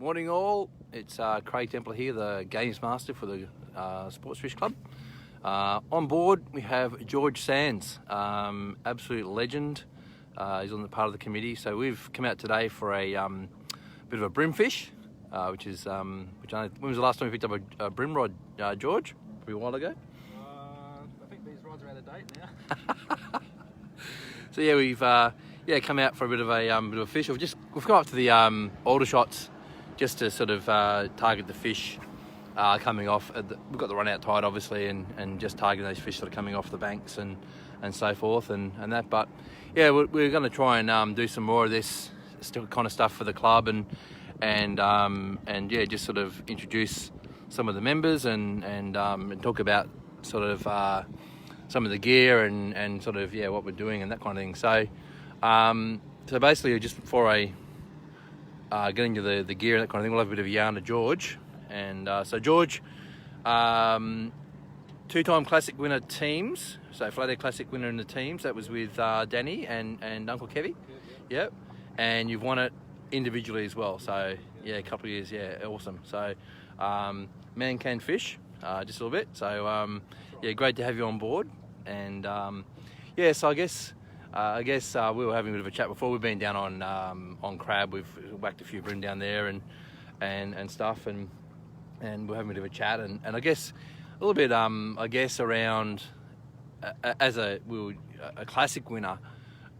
Morning all, it's Craig Templer here, the Games Master for the Sports Fish Club. On board we have George Sands, absolute legend. He's on the part of the committee, so we've come out today for a bit of a brim fish, when was the last time we picked up a brim rod, George? Probably a while ago? I think these rods are out of date now. So yeah, we've come out for a bit of a fish. We've come up to the Aldershots just to sort of target the fish coming off. We've got the run out tide obviously, and just targeting those fish that are coming off the banks and so forth and that. But yeah, we're going to try and do some more of this still kind of stuff for the club and yeah, just sort of introduce some of the members and talk about sort of some of the gear and sort of what we're doing and that kind of thing. So basically, just before getting to the gear and that kind of thing, we'll have a bit of a yarn to George. And so George, two-time Classic winner teams, so Flathead Classic winner in the teams. That was with Danny and Uncle Kevy. Yep. And you've won it individually as well. So yeah, a couple of years. Yeah, awesome. So man can fish just a little bit. So great to have you on board. And so I guess we were having a bit of a chat before. We've been down on crab. We've whacked a few brim down there and stuff, and we're having a bit of a chat. And I guess a little bit around as a classic winner.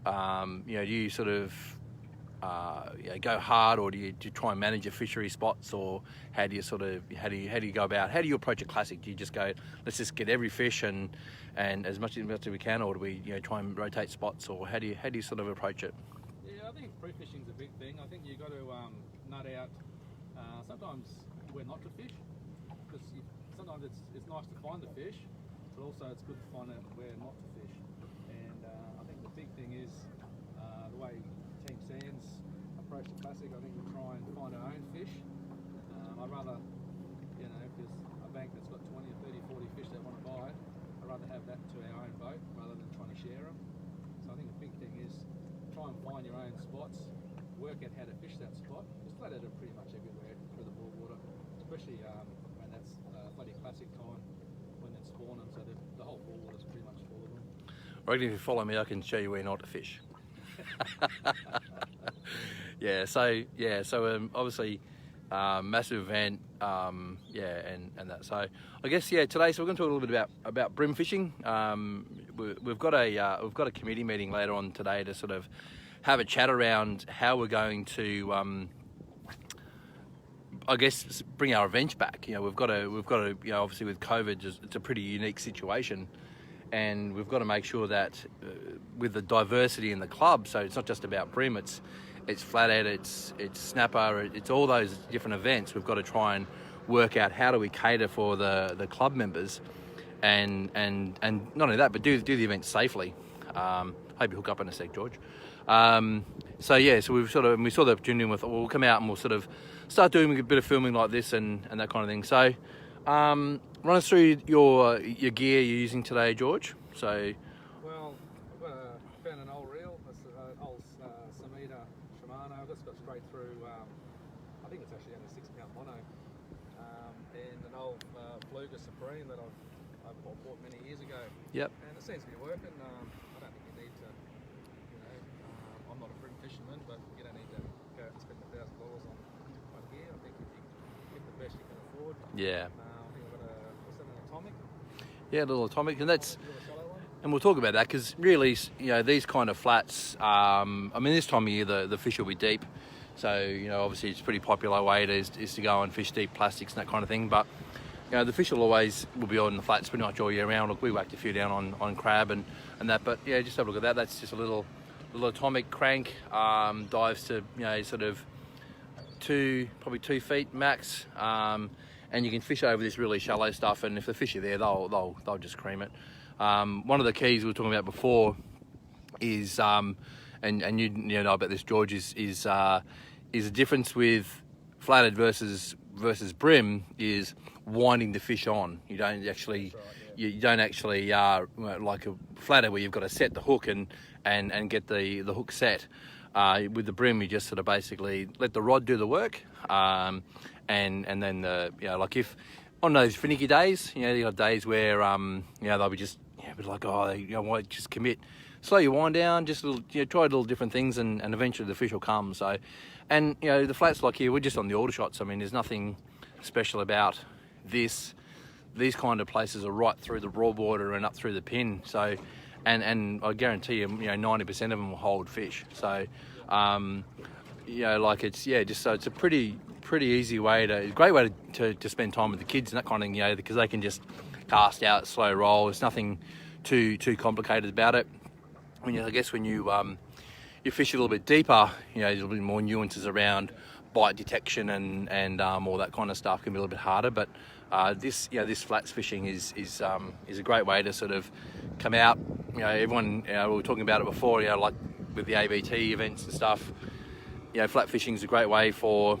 Do you sort of go hard, or do you try and manage your fishery spots, or how do you go about? How do you approach a classic? Do you just go, let's just get every fish and as much as we can, or do we try and rotate spots, or how do you sort of approach it? Yeah, I think pre-fishing's a big thing. I think you got to nut out sometimes where not to fish, because sometimes it's nice to find the fish, but also it's good to find out where not to fish. And I think the big thing is the way Team Sands approach the classic. I think we try and find our own fish. I'd rather, if there's a bank that's got 20 or 30, 40 fish they want to buy, I'd rather have that to our own boat rather than trying to share them. So I think the big thing is try and find your own spots, work out how to fish that spot. There's flathead are pretty much everywhere through the water, especially when that's Flathead Classic time when they're spawning. So the whole water's pretty much full of them. I reckon if you follow me, I can show you where not to fish. So obviously massive event, and that. So I guess today, so we're going to talk a little bit about brim fishing. We've got a committee meeting later on today to sort of have a chat around how we're going to I guess bring our events back. We've got to obviously with COVID, it's a pretty unique situation. And we've got to make sure that with the diversity in the club, so it's not just about brim, it's flathead, it's snapper, it's all those different events. We've got to try and work out how do we cater for the club members, and not only that, but do the event safely. Hope you hook up in a sec, George. So we saw the opportunity with we'll come out and we'll sort of start doing a bit of filming like this and that kind of thing. So. Run us through your gear you're using today, George. Well, I've found an old reel, an old Samita Shimano. I've just got straight through. I think it's actually only a 6-pound mono, and an old Fluger Supreme that I bought many years ago. Yep. And it seems to be working. I don't think you need to. I'm not a brim fisherman, but you don't need to go out and spend $1,000 on gear. I think if you get the best you can afford. Yeah. Yeah, a little atomic, and we'll talk about that because really, these kind of flats. This time of year the fish will be deep, so obviously it's a pretty popular way is to go and fish deep plastics and that kind of thing. But the fish will be on the flats pretty much all year round. Look, we whacked a few down on crab and that, but just have a look at that. That's just a little atomic crank, dives to sort of probably 2 feet max. And you can fish over this really shallow stuff, and if the fish are there, they'll just cream it. One of the keys we were talking about before is, and you know about this, George, is a difference with flathead versus brim is winding the fish on. You don't actually, you don't actually like a flathead where you've got to set the hook and get the hook set. with the brim, you just sort of basically let the rod do the work, and then like if on those finicky days, you got days where they'll be just a bit like, oh, won't just commit. Slow your wind down, just try little different things, and eventually the fish will come. So, and the flats like here, we're just on the alder shots. I mean, there's nothing special about this. These kind of places are right through the raw border and up through the pin. So, and I guarantee you, 90% of them will hold fish. So, like it's so it's a pretty easy way to, great way to spend time with the kids and that kind of thing. Because they can just cast out, slow roll. There's nothing too complicated about it. I guess when you fish a little bit deeper, there's a little bit more nuances around bite detection and all that kind of stuff can be a little bit harder. But this flats fishing is a great way to sort of come out. Everyone, we were talking about it before. Like with the ABT events and stuff. Flat fishing is a great way for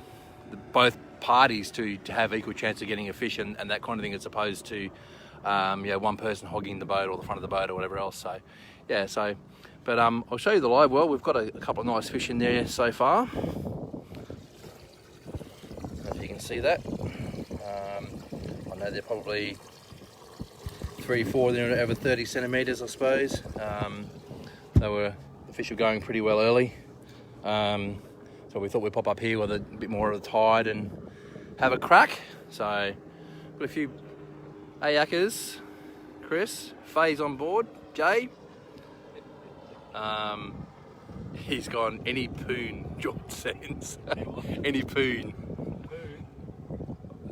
both parties to have equal chance of getting a fish and that kind of thing, as opposed to one person hogging the boat or the front of the boat or whatever else. So but I'll show you the live well. We've got a couple of nice fish in there so far. If you can see that. I know they're probably 3-4, they're over 30 centimetres, I suppose. The fish were going pretty well early. So we thought we'd pop up here with a bit more of the tide and have a crack. So got a few ayakers, Chris, Faye's on board, Jay. He's gone any poon, George says. Any poon.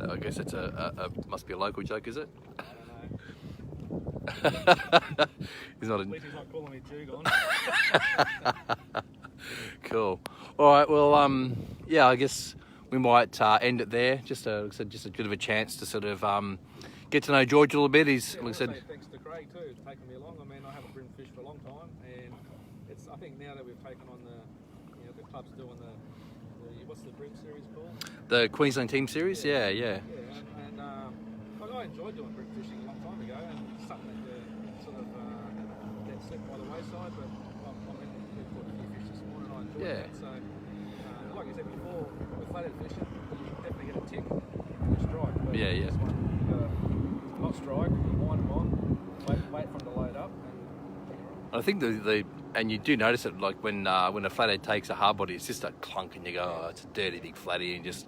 I guess it's must be a local joke, is it? I don't know. He's not. At least he's not calling me Jugon. Cool. All right. Well, I guess we might end it there. Just a bit of a chance to sort of get to know George a little bit. He's, like I said. Thanks to Craig too, for taking me along. I mean, I haven't brim fished for a long time, and I think now that we've taken on the club's doing the what's the brim series called? The Queensland Team Series. Yeah. And I enjoyed doing brim fishing a long time ago, and it's something that sort of gets set by the wayside. But I mean, we caught a few fish this morning. I enjoyed that. So, like I said before, with flathead fishing, you definitely get a tick and you strike. But this one, you gotta not strike, wind them on, wait for them to load up. I think and you do notice it, like when a flathead takes a hard body, it's just a clunk, and you go, oh, it's a dirty big flatty, and just,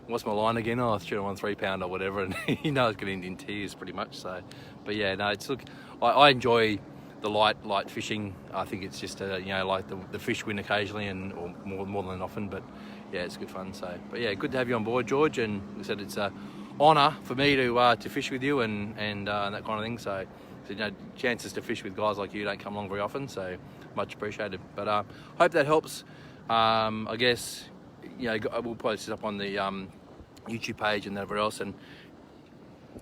what's my line again? Oh, it's shooting on 3 pound or whatever, and it's getting in tears pretty much. So, but yeah, no, I enjoy the light fishing. I think it's just like the fish win occasionally or more than often, but yeah, it's good fun. So, but yeah, good to have you on board, George, and like I said, it's a honour for me to fish with you and that kind of thing. So, chances to fish with guys like you don't come along very often, so much appreciated. But hope that helps. I guess we'll post it up on the YouTube page and everywhere else, and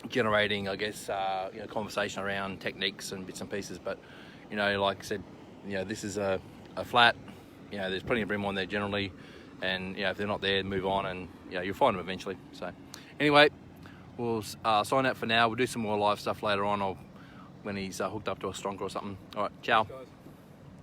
generating, I guess, conversation around techniques and bits and pieces. But like I said, this is a flat. There's plenty of brim on there generally, and if they're not there, move on, and you'll find them eventually. So anyway, we'll sign out for now. We'll do some more live stuff later on, or when he's hooked up to a stronger or something. All right, ciao. Guys.